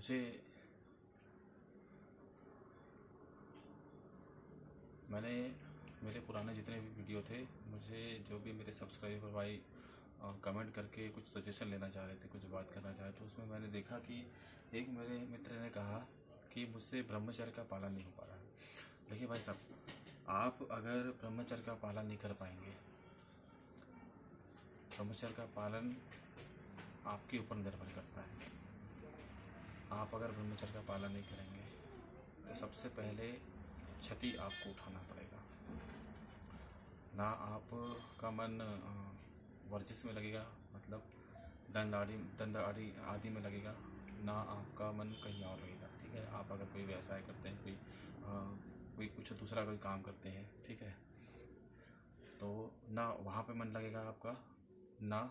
मुझे मैंने मेरे पुराने जितने भी वीडियो थे, मुझे जो भी मेरे सब्सक्राइबर भाई कमेंट करके कुछ सजेशन लेना चाह रहे थे, कुछ बात करना चाह रहे थे, उसमें मैंने देखा कि एक मेरे मित्र ने कहा कि मुझसे ब्रह्मचर्य का पालन नहीं हो पा रहा है। देखिए भाई साहब, आप अगर ब्रह्मचर्य का पालन नहीं कर पाएंगे, ब्रह्मचर्य का पालन आपके ऊपर निर्भर करता है। आप अगर ब्रह्मचर्य का पालन नहीं करेंगे तो सबसे पहले क्षति आपको उठाना पड़ेगा। ना आपका मन वर्जिश में लगेगा, मतलब दंड आदि में लगेगा, ना आपका मन कहीं और लगेगा। ठीक है, आप अगर कोई व्यवसाय करते हैं, कोई कुछ दूसरा कोई काम करते हैं, ठीक है, तो ना वहाँ पे मन लगेगा आपका, ना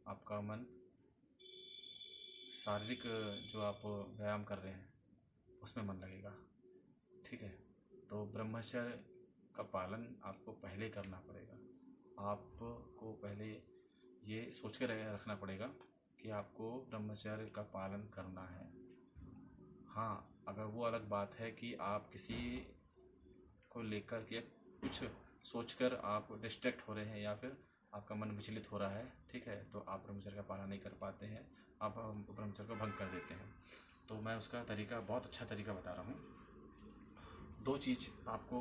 आपका मन शारीरिक जो आप व्यायाम कर रहे हैं उसमें मन लगेगा। ठीक है, तो ब्रह्मचर्य का पालन आपको पहले करना पड़ेगा। आपको पहले ये सोच कर रखना पड़ेगा कि आपको ब्रह्मचर्य का पालन करना है। हाँ, अगर वो अलग बात है कि आप किसी को लेकर के कुछ सोचकर आप डिस्ट्रैक्ट हो रहे हैं या फिर आपका मन विचलित हो रहा है, ठीक है, तो आप ब्रह्मचर्य का पालन नहीं कर पाते हैं, आप ब्रह्मचर्य को भंग कर देते हैं। तो मैं उसका तरीका, बहुत अच्छा तरीका बता रहा हूँ। 2 चीज़ आपको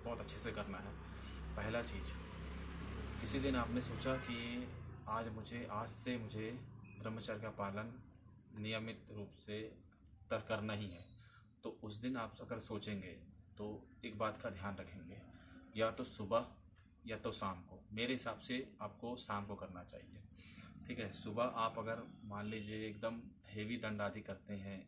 बहुत अच्छे से करना है। पहला चीज़, किसी दिन आपने सोचा कि आज से मुझे ब्रह्मचर्य का पालन नियमित रूप से करना ही है। तो उस दिन आप अगर सोचेंगे तो एक बात का ध्यान रखेंगे, या तो सुबह या तो शाम को। मेरे हिसाब से आपको शाम को करना चाहिए। ठीक है, सुबह आप अगर मान लीजिए एकदम हेवी दंड आदि करते हैं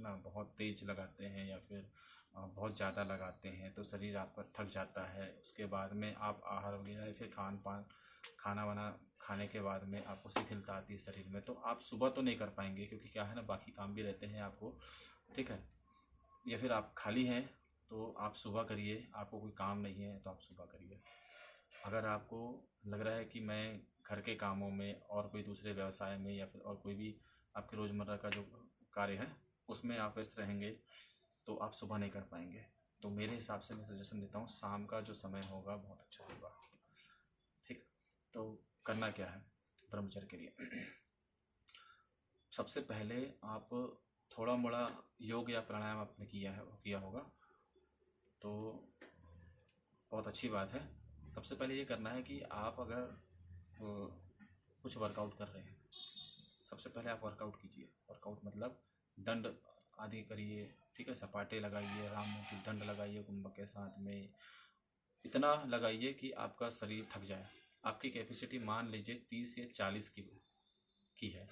ना, बहुत तेज लगाते हैं या फिर बहुत ज़्यादा लगाते हैं, तो शरीर आपका थक जाता है। उसके बाद में आप आहार वगैरह फिर खाना वाना खाने के बाद में आपको शिथिलता आती है शरीर में, तो आप सुबह तो नहीं कर पाएंगे, क्योंकि क्या है ना, बाकी काम भी रहते हैं आपको। ठीक है, या फिर आप खाली हैं तो आप सुबह करिए, आपको कोई काम नहीं है तो आप सुबह करिए। अगर आपको लग रहा है कि मैं घर के कामों में और कोई दूसरे व्यवसाय में या फिर और कोई भी आपके रोज़मर्रा का जो कार्य है उसमें आप व्यस्त रहेंगे, तो आप सुबह नहीं कर पाएंगे। तो मेरे हिसाब से मैं सजेशन देता हूँ, शाम का जो समय होगा बहुत अच्छा होगा। ठीक, तो करना क्या है ब्रह्मचर्य के लिए? सबसे पहले आप थोड़ा मोड़ा योग या प्राणायाम आपने किया होगा, तो बहुत अच्छी बात है। सबसे पहले ये करना है कि आप अगर कुछ वर्कआउट कर रहे हैं, सबसे पहले आप वर्कआउट कीजिए। वर्कआउट मतलब दंड आदि करिए, ठीक है, सपाटे लगाइए, राममुखी दंड लगाइए कुंभक के साथ में। इतना लगाइए कि आपका शरीर थक जाए। आपकी कैपेसिटी मान लीजिए 30 या 40 की है,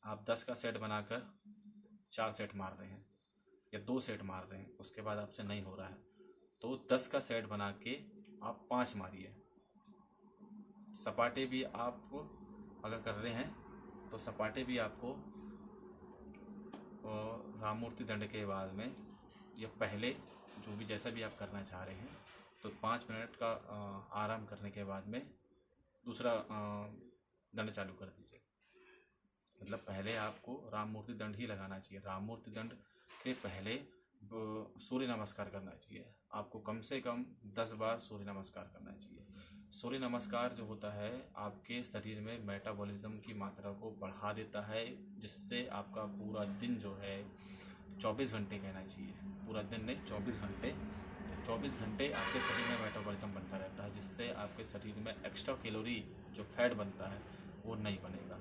आप 10 का सेट बनाकर 4 सेट मार रहे हैं या 2 सेट मार रहे हैं, उसके बाद आपसे नहीं हो रहा है, तो 10 का सेट बना के आप 5 मारिए। सपाटे भी आप अगर कर रहे हैं तो सपाटे भी आपको राममूर्ति दंड के बाद में या पहले, जो भी जैसा भी आप करना चाह रहे हैं, तो 5 मिनट का आराम करने के बाद में दूसरा दंड चालू कर दीजिए। मतलब पहले आपको राममूर्ति दंड ही लगाना चाहिए। राममूर्ति दंड के पहले सूर्य नमस्कार करना चाहिए। आपको कम से कम 10 बार सूर्य नमस्कार करना चाहिए। सूर्य नमस्कार जो होता है आपके शरीर में मेटाबॉलिज्म की मात्रा को बढ़ा देता है, जिससे आपका पूरा दिन जो है 24 घंटे कहना चाहिए, पूरा दिन नहीं 24 घंटे आपके शरीर में मेटाबॉलिज्म बनता रहता है, जिससे आपके शरीर में एक्स्ट्रा कैलोरी जो फैट बनता है वो नहीं बनेगा।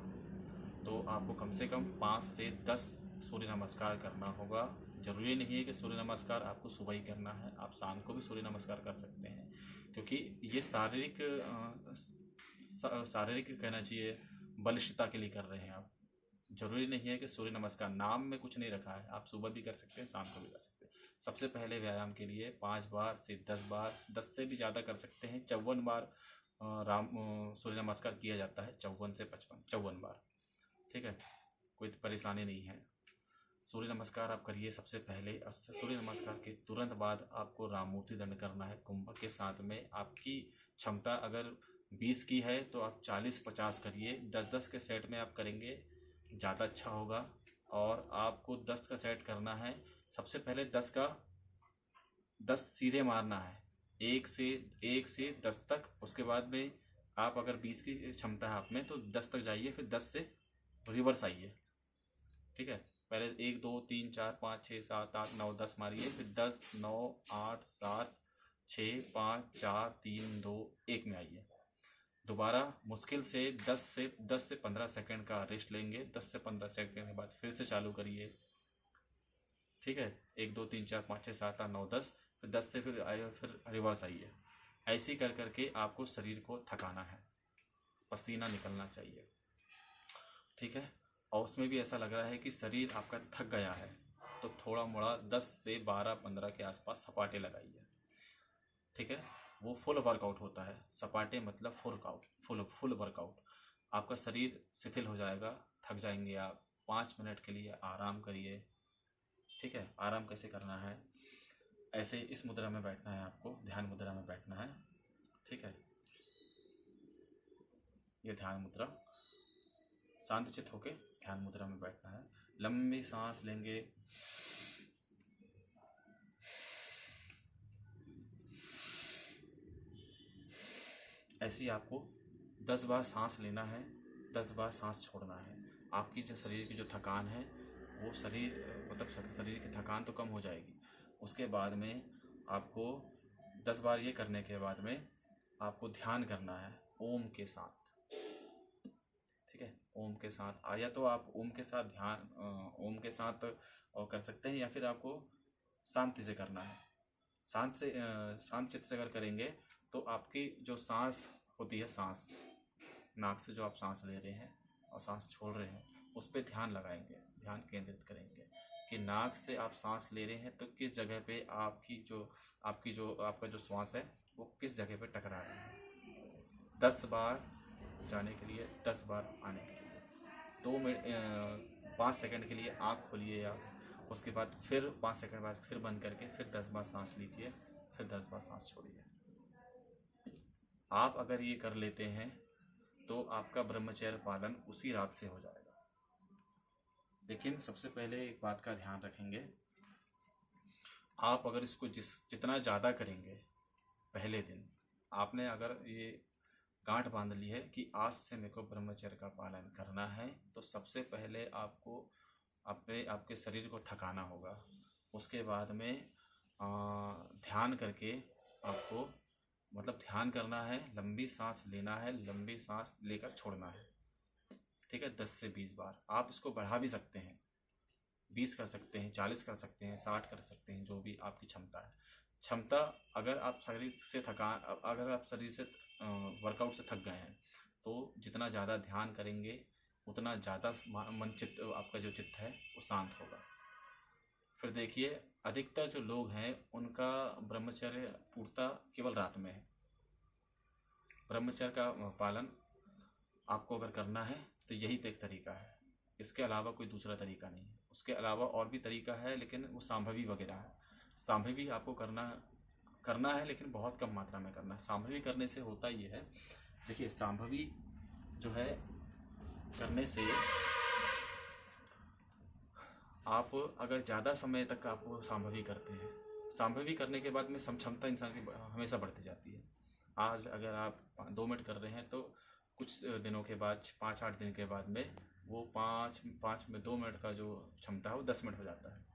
तो आपको कम से कम 5 से 10 सूर्य नमस्कार करना होगा। ज़रूरी नहीं है कि सूर्य नमस्कार आपको सुबह ही करना है, आप शाम को भी सूर्य नमस्कार कर सकते हैं, क्योंकि ये शारीरिक कहना चाहिए बलिष्ठता के लिए कर रहे हैं आप। जरूरी नहीं है कि सूर्य नमस्कार, नाम में कुछ नहीं रखा है, आप सुबह भी कर सकते हैं, शाम को भी कर सकते हैं। सबसे पहले व्यायाम के लिए 5 बार से 10 बार, 10 से भी ज़्यादा कर सकते हैं। 54 बार सूर्य नमस्कार किया जाता है, 54 से 55, 54 बार। ठीक है, कोई परेशानी नहीं है। सूर्य नमस्कार आप करिए सबसे पहले। सूर्य नमस्कार के तुरंत बाद आपको राममूर्ति दंड करना है कुंभक के साथ में। आपकी क्षमता अगर 20 की है तो आप 40-50 करिए। 10-10 के सेट में आप करेंगे, ज़्यादा अच्छा होगा। और आपको 10 का सेट करना है। सबसे पहले 10 सीधे मारना है, एक से 10 तक। उसके बाद में आप अगर 20 की क्षमता है आप में तो 10 तक जाइए, फिर 10 से रिवर्स आइए। ठीक है, पहले 1 2 3 4 5 6 7 8 9 10 मारिए, फिर 10 9 8 7 6 5 4 3 2 1 में आइए। दोबारा मुश्किल से 10 से 15 सेकंड का रेस्ट लेंगे। 10 से 15 सेकंड के बाद फिर से चालू करिए। ठीक है, 1 2 3 4 5 6 7 8 9 10, फिर 10 से फिर रिवर्स आइए। ऐसे ही कर करके आपको शरीर को थकाना है, पसीना निकलना चाहिए। ठीक है, और उसमें भी ऐसा लग रहा है कि शरीर आपका थक गया है तो थोड़ा मोड़ा 10 से 12 15 के आसपास सपाटे लगाइए। ठीक है, वो फुल वर्कआउट होता है। सपाटे मतलब फुल वर्कआउट। आपका शरीर शिथिल हो जाएगा, थक जाएंगे आप। 5 मिनट के लिए आराम करिए। ठीक है, आराम कैसे करना है, ऐसे इस मुद्रा में बैठना है आपको, ध्यान मुद्रा में बैठना है। ठीक है, ये ध्यान मुद्रा, शांत चित्त होके ध्यान मुद्रा में बैठना है। लंबी सांस लेंगे, ऐसे ही आपको 10 बार सांस लेना है, 10 बार सांस छोड़ना है। आपकी जो शरीर की जो थकान है वो शरीर की थकान तो कम हो जाएगी। उसके बाद में आपको 10 बार ये करने के बाद में आपको ध्यान करना है ओम के साथ। ठीक है, ओम के साथ आया तो आप ओम के साथ ओम के साथ कर सकते हैं, या फिर आपको शांति से करना है। शांत चित्त से अगर करेंगे तो आपकी जो सांस होती है, सांस नाक से जो आप सांस ले रहे हैं और सांस छोड़ रहे हैं, उस पर ध्यान लगाएंगे, ध्यान केंद्रित करेंगे कि नाक से आप सांस ले रहे हैं तो किस जगह पे आपका जो श्वास है वो किस जगह पे टकरा रहा है। 10 बार जाने के लिए, 10 बार आने के लिए। 2 मिनट 5 सेकंड के लिए आँख खोलिए आप। उसके बाद फिर 5 सेकंड बाद फिर बंद करके फिर 10 बार सांस लीजिए, फिर 10 बार सांस छोड़िए। आप अगर ये कर लेते हैं तो आपका ब्रह्मचर्य पालन उसी रात से हो जाएगा। लेकिन सबसे पहले एक बात का ध्यान रखेंगे, आप अगर इसको जितना ज़्यादा करेंगे, पहले दिन आपने अगर ये गांठ बांध ली है कि आज से मेरे को ब्रह्मचर्य का पालन करना है, तो सबसे पहले आपको आपके शरीर को थकाना होगा। उसके बाद में ध्यान करके आपको ध्यान करना है, लंबी सांस लेना है, लंबी सांस लेकर छोड़ना है। ठीक है, 10 से 20 बार। आप इसको बढ़ा भी सकते हैं, 20 कर सकते हैं, 40 कर सकते हैं, 60 कर सकते हैं, जो भी आपकी क्षमता है। अगर आप शरीर से वर्कआउट से थक गए हैं तो जितना ज़्यादा ध्यान करेंगे उतना ज़्यादा आपका जो चित्त है वो शांत होगा। फिर देखिए, अधिकतर जो लोग हैं उनका ब्रह्मचर्य पूर्णता केवल रात में है। ब्रह्मचर्य का पालन आपको अगर करना है तो यही एक तरीका है, इसके अलावा कोई दूसरा तरीका नहीं है। उसके अलावा और भी तरीका है, लेकिन वो सांभवी वगैरह है। सांभवी आपको करना है, लेकिन बहुत कम मात्रा में करना है। सांभवी करने से होता ये है, देखिए सांभवी जो है करने से आप अगर ज़्यादा समय तक आप सांभवी करते हैं, सांभवी करने के बाद में क्षमता इंसान की हमेशा बढ़ती जाती है। आज अगर आप 2 मिनट कर रहे हैं तो कुछ दिनों के बाद 5-8 दिन के बाद में वो 5 में 2 मिनट का जो क्षमता है वो 10 मिनट हो जाता है।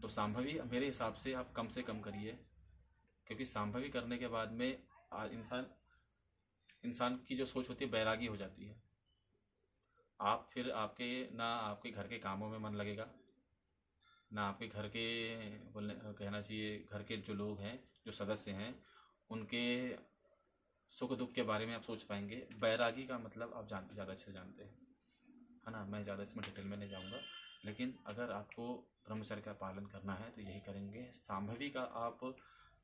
तो सांभवी मेरे हिसाब से आप कम से कम करिए, क्योंकि सांभवी करने के बाद में इंसान की जो सोच होती है बैरागी हो जाती है। आप फिर आपके घर के कामों में मन लगेगा, ना आपके घर के कहना चाहिए घर के जो लोग हैं, जो सदस्य हैं, उनके सुख दुख के बारे में आप सोच पाएंगे। बैरागी का मतलब आप ज़्यादा अच्छे जानते हैं, है ना। मैं ज़्यादा इसमें डिटेल में नहीं जाऊँगा, लेकिन अगर आपको ब्रह्मचर्य का पालन करना है तो यही करेंगे। सांभवी का आप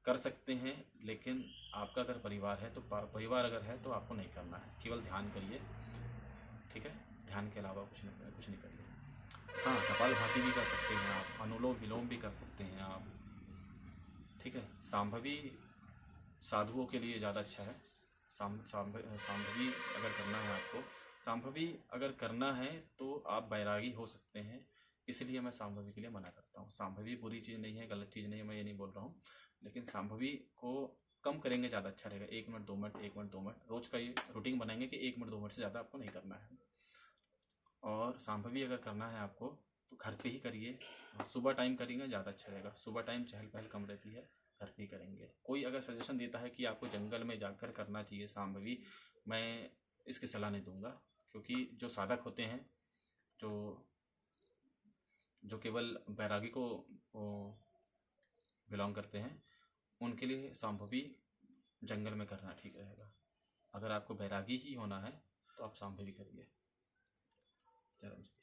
कर सकते हैं, लेकिन आपका अगर परिवार है तो परिवार अगर है तो आपको नहीं करना है, केवल ध्यान करिए। ठीक है, ध्यान के अलावा कुछ नहीं करिए। हाँ, कपालभाति भी कर सकते हैं आप, अनुलोम विलोम भी कर सकते हैं आप। ठीक है, सांभवी साधुओं के लिए ज़्यादा अच्छा है। सांभवी अगर करना है आपको, सांभवी अगर करना है तो आप बैरागी हो सकते हैं, इसलिए मैं सांभवी के लिए मना करता हूँ। सांभवी बुरी चीज़ नहीं है, गलत चीज़ नहीं है, मैं ये नहीं बोल रहा हूँ, लेकिन सांभवी को कम करेंगे ज़्यादा अच्छा रहेगा। 1 मिनट 2 मिनट 1 मिनट 2 मिनट रोज़ का ये रूटीन बनाएंगे कि 1 मिनट 2 मिनट से ज़्यादा आपको नहीं करना है। और सांभवी अगर करना है आपको तो घर पे ही करिए, सुबह टाइम करेंगे ज़्यादा अच्छा रहेगा। सुबह टाइम चहल पहल कम रहती है, घर पे ही करेंगे। कोई अगर सजेशन देता है कि आपको जंगल में जाकर करना चाहिए सांभवी, मैं इसकी सलाह नहीं दूंगा, क्योंकि जो साधक होते हैं, जो जो केवल बैरागी को बिलोंग करते हैं, उनके लिए सांभवी जंगल में करना ठीक रहेगा। अगर आपको बैरागी ही होना है तो आप सांभवी करिए। चलो।